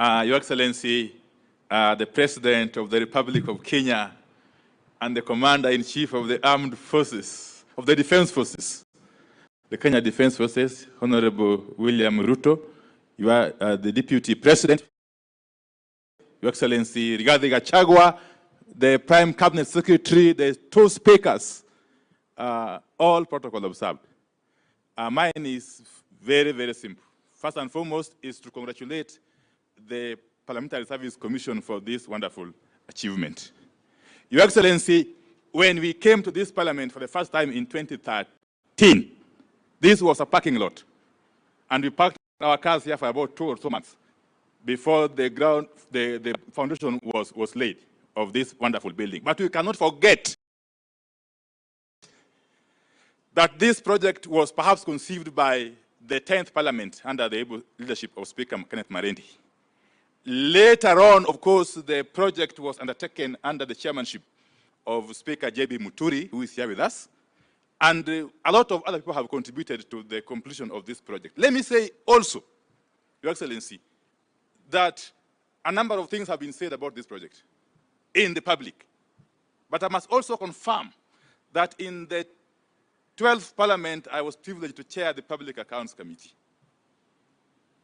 Your Excellency, the President of the Republic of Kenya and the Commander-in-Chief of the Armed Forces, of the Defense Forces, the Kenya Defense Forces, Honorable William Ruto, you are the Deputy President, Your Excellency Rigathi Gachagua, the Prime Cabinet Secretary, the two speakers, all protocol observed. Mine is very, very simple. First and foremost is to congratulate the Parliamentary Service Commission for this wonderful achievement. Your Excellency, when we came to this Parliament for the first time in 2013, this was a parking lot. And we parked our cars here for about 2 or so months before the foundation was laid of this wonderful building. But we cannot forget that this project was perhaps conceived by the 10th Parliament under the able leadership of Speaker Kenneth Marindi. Later on, of course, the project was undertaken under the chairmanship of Speaker J.B. Muturi, who is here with us, and a lot of other people have contributed to the completion of this project. Let me say also, Your Excellency, that a number of things have been said about this project in the public. But I must also confirm that in the 12th Parliament, I was privileged to chair the Public Accounts Committee.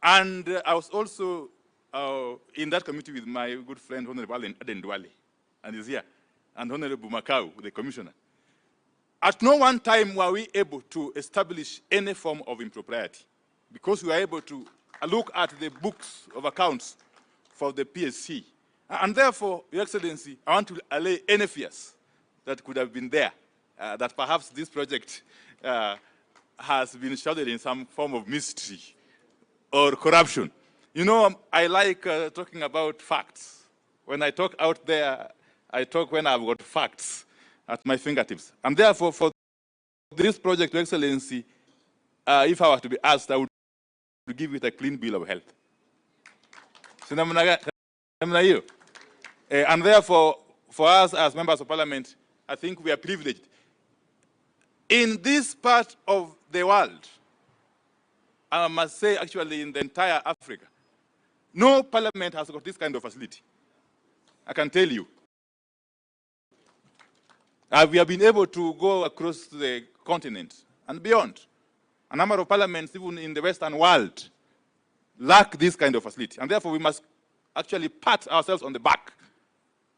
And I was also in that committee with my good friend, Honorable Aden Duale, and he's here, and Honorable Makau, the Commissioner. At no one time were we able to establish any form of impropriety, because we were able to look at the books of accounts for the PSC. And therefore, Your Excellency, I want to allay any fears that could have been there, that perhaps this project has been shrouded in some form of mystery or corruption. You know, I like talking about facts. When I talk out there, I talk when I've got facts at my fingertips. And therefore, for this project, Your Excellency, if I were to be asked, I would give it a clean bill of health. And therefore, for us as members of Parliament, I think we are privileged. In this part of the world, I must say actually in the entire Africa, no parliament has got this kind of facility. I can tell you. We have been able to go across the continent and beyond. A number of parliaments, even in the Western world, lack this kind of facility. And therefore, we must actually pat ourselves on the back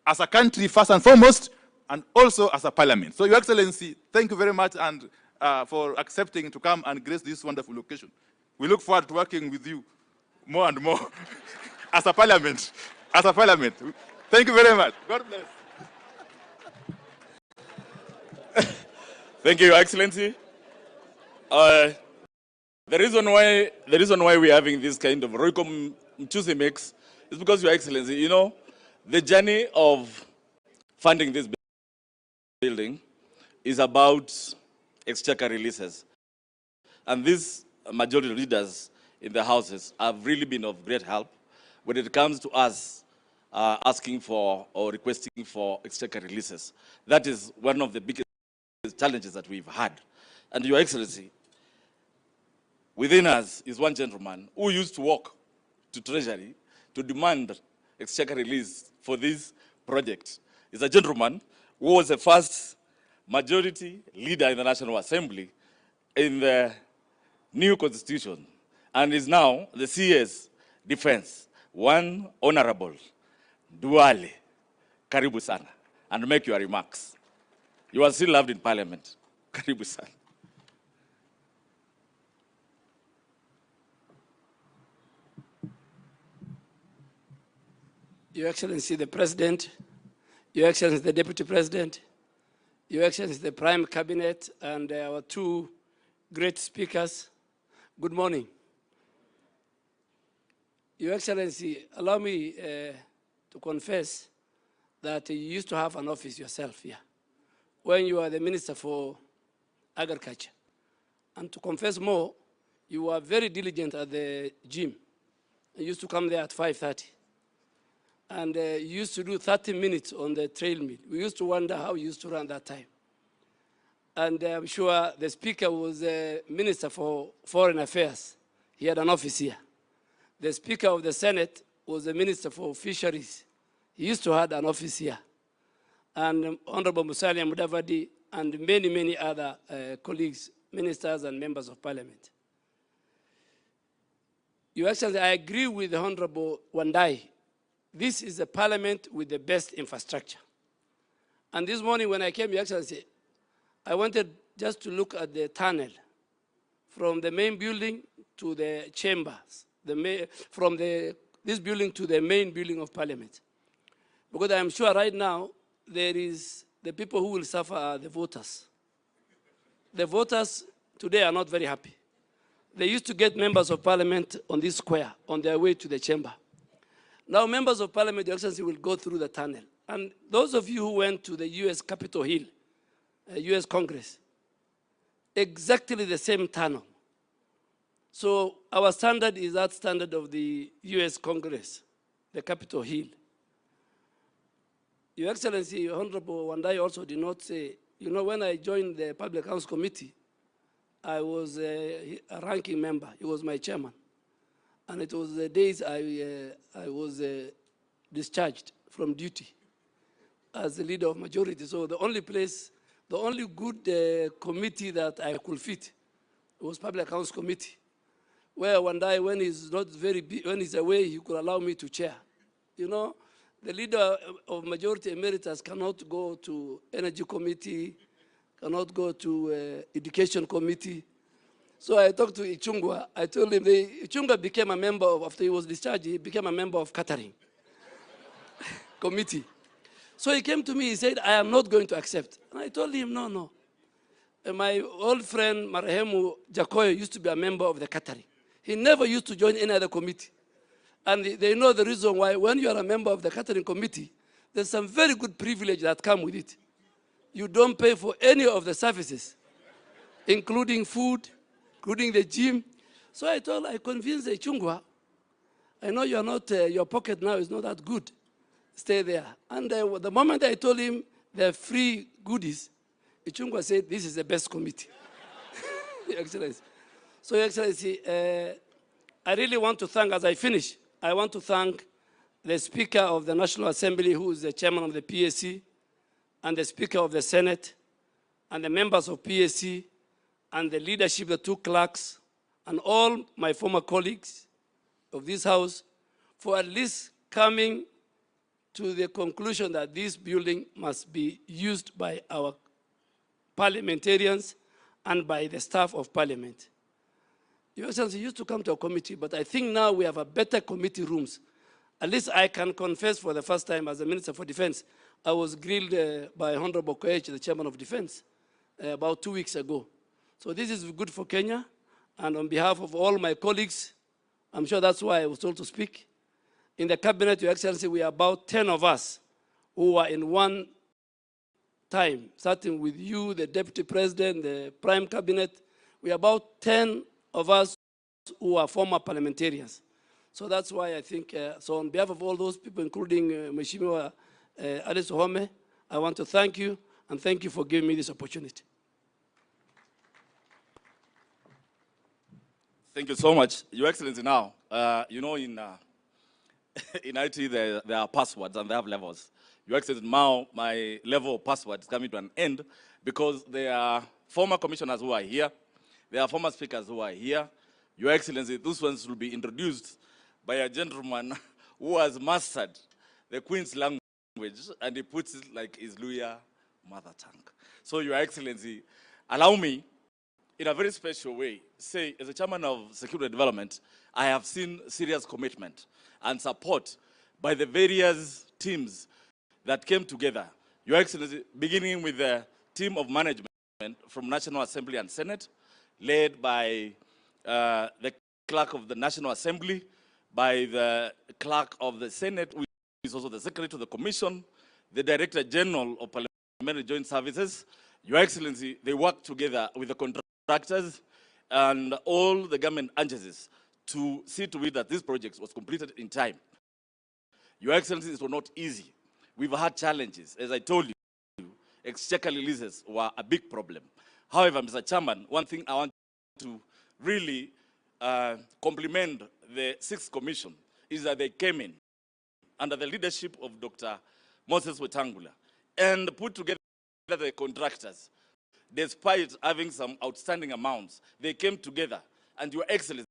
as a country, first and foremost, and also as a parliament. So, Your Excellency, thank you very much and for accepting to come and grace this wonderful occasion. We look forward to working with you more and more as a parliament. As a parliament. Thank you very much. God bless. Thank you, Your Excellency. The reason why we're having this kind of mix is because, Your Excellency, you know, the journey of funding this building is about exchequer releases. And these majority leaders in the houses have really been of great help when it comes to us asking for or requesting for exchequer releases. That is one of the biggest challenges that we've had. And Your Excellency, within us is one gentleman who used to walk to Treasury to demand exchequer release for this project. He's a gentleman who was the first majority leader in the National Assembly in the new constitution and is now the CS Defense. One Honorable Duale, karibu sana, and make your remarks. You are still loved in Parliament. Karibu sana. Your Excellency the President, Your Excellency the Deputy President, Your Excellency the Prime Cabinet, and our two great speakers, good morning. Your Excellency, allow me to confess that you used to have an office yourself here when you were the Minister for Agriculture. And to confess more, you were very diligent at the gym. You used to come there at 5:30. And you used to do 30 minutes on the treadmill. We used to wonder how you used to run that time. And I'm sure the Speaker was the Minister for Foreign Affairs. He had an office here. The Speaker of the Senate was the Minister for Fisheries. He used to have an office here. And Honorable Musalia Mudavadi and many, many other colleagues, ministers and members of parliament. Your Excellency, I agree with the Honorable Wandayi. This is a parliament with the best infrastructure. And this morning when I came, Your Excellency, I wanted just to look at the tunnel from the main building to the chambers, from this building to the main building of parliament. Because I'm sure right now, there is the people who will suffer are the voters. The voters today are not very happy. They used to get members of parliament on this square on their way to the chamber. Now members of parliament, Your Excellency, will go through the tunnel. And those of you who went to the US Capitol Hill, US Congress, exactly the same tunnel. So our standard is that standard of the US Congress, the Capitol Hill. Your Excellency, Honorable Wandayi also did not say, you know, when I joined the Public Accounts Committee, I was a ranking member. He was my chairman. And it was the days I was discharged from duty as the leader of majority. So the only good committee that I could fit was Public Accounts Committee, where Wandayi, when he's not when he's away, he could allow me to chair. You know, the leader of majority emeritus cannot go to Energy Committee, cannot go to Education Committee. So I talked to Ichungwa. I told him, Ichungwa became a member of, after he was discharged, he became a member of Catering Committee. So he came to me, he said, I am not going to accept. And I told him, no. And my old friend, Marehemu Jakoyo, used to be a member of the Catering. He never used to join any other committee. And they know the reason why. When you are a member of the Catering Committee, there's some very good privilege that come with it. You don't pay for any of the services, including food, including the gym. So I convinced Ichungwa, I know you are not, your pocket now is not that good. Stay there. And the moment I told him the free goodies, Ichungwa said, this is the best committee. Your Excellency. So, Your Excellency, I really want to thank, as I finish, I want to thank the Speaker of the National Assembly, who is the chairman of the PSC, and the Speaker of the Senate, and the members of PSC, and the leadership, the two clerks, and all my former colleagues of this House, for at least coming to the conclusion that this building must be used by our parliamentarians and by the staff of Parliament. Your Excellency used to come to a committee, but I think now we have a better committee rooms. At least I can confess for the first time as a Minister for Defense, I was grilled by Honorable Koech, the Chairman of Defense, about 2 weeks ago. So this is good for Kenya, and on behalf of all my colleagues, I'm sure that's why I was told to speak. In the cabinet, Your Excellency, we are about 10 of us who are in one time, starting with you, the Deputy President, the Prime Cabinet. We are about 10 of us who are former parliamentarians. So that's why I think, so on behalf of all those people, including Mheshimiwa Aden, I want to thank you, and thank you for giving me this opportunity. Thank you so much. Your Excellency, now, you know, in IT, there are passwords and they have levels. Your Excellency, now my level of password is coming to an end because there are former commissioners who are here. There are former speakers who are here. Your Excellency, those ones will be introduced by a gentleman who has mastered the Queen's language, and he puts it like his Luya mother tongue. So, Your Excellency, allow me, in a very special way, say, as a chairman of Security Development, I have seen serious commitment and support by the various teams that came together. Your Excellency, beginning with the team of management from National Assembly and Senate, led by the clerk of the National Assembly, by the clerk of the Senate, who is also the secretary to the Commission, the Director General of Parliamentary Joint Services. Your Excellency, they work together with the contractors and all the government agencies to see to it that this project was completed in time. Your Excellency, this was not easy. We've had challenges. As I told you, exchequer releases were a big problem. However, Mr. Chairman, one thing I want to really compliment the 6th Commission is that they came in under the leadership of Dr. Moses Wetangula and put together the contractors. Despite having some outstanding amounts, they came together, and Your Excellency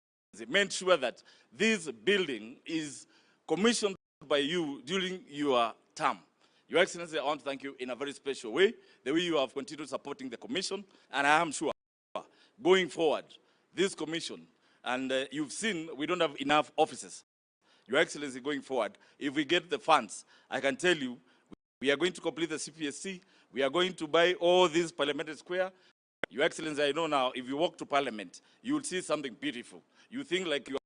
made sure that this building is commissioned by you during your term. Your Excellency, I want to thank you in a very special way, the way you have continued supporting the commission, and I am sure going forward, this commission, and you've seen we don't have enough offices. Your Excellency, going forward, if we get the funds, I can tell you, we are going to complete the CPSC, we are going to buy all these parliamentary square. Your Excellency, I know now, if you walk to Parliament, you will see something beautiful. You think like you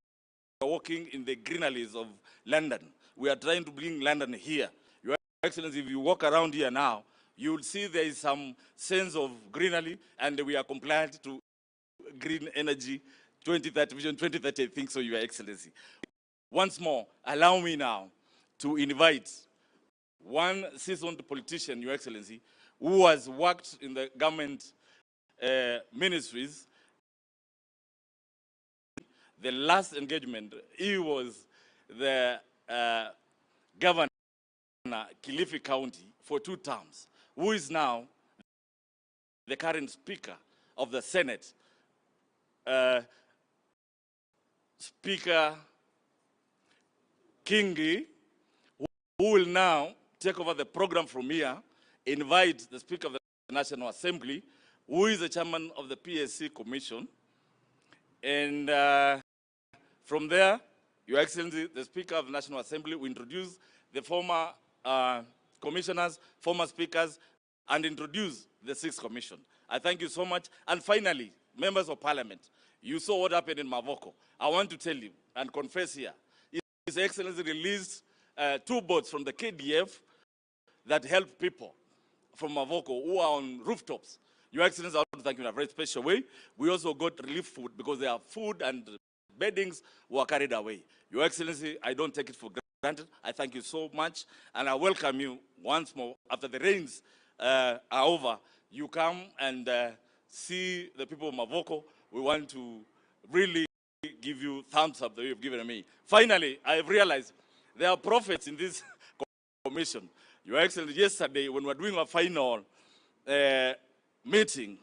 are walking in the greeneries of London. We are trying to bring London here. Your Excellency, if you walk around here now, you will see there is some sense of greenery, and we are compliant to Green Energy 2030, Vision 2030, I think so, Your Excellency. Once more, allow me now to invite one seasoned politician, Your Excellency, who has worked in the government ministries. The last engagement, he was the governor Kilifi County for 2 terms, who is now the current Speaker of the Senate, Speaker Kingi, who will now take over the program from here, invite the Speaker of the National Assembly, who is the chairman of the PSC Commission, and from there, Your Excellency, the Speaker of the National Assembly will introduce the former commissioners, former speakers, and introduce the 6th commission. I thank you so much. And finally, members of Parliament, you saw what happened in Mavoko. I want to tell you and confess here, His Excellency released 2 boats from the KDF that help people from Mavoko who are on rooftops. Your Excellency, I want to thank you in a very special way. We also got relief food because their food and beddings were carried away. Your Excellency, I don't take it for granted. I thank you so much, and I welcome you once more. After the rains are over, you come and see the people of Mavoko. We want to really give you thumbs up the way you've given me. Finally, I have realized there are prophets in this commission. Your Excellency, yesterday when we were doing our final meeting,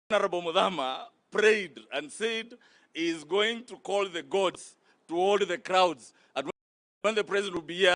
Honorable Mudhama prayed and said he is going to call the gods to hold the crowds. And when the president will be here,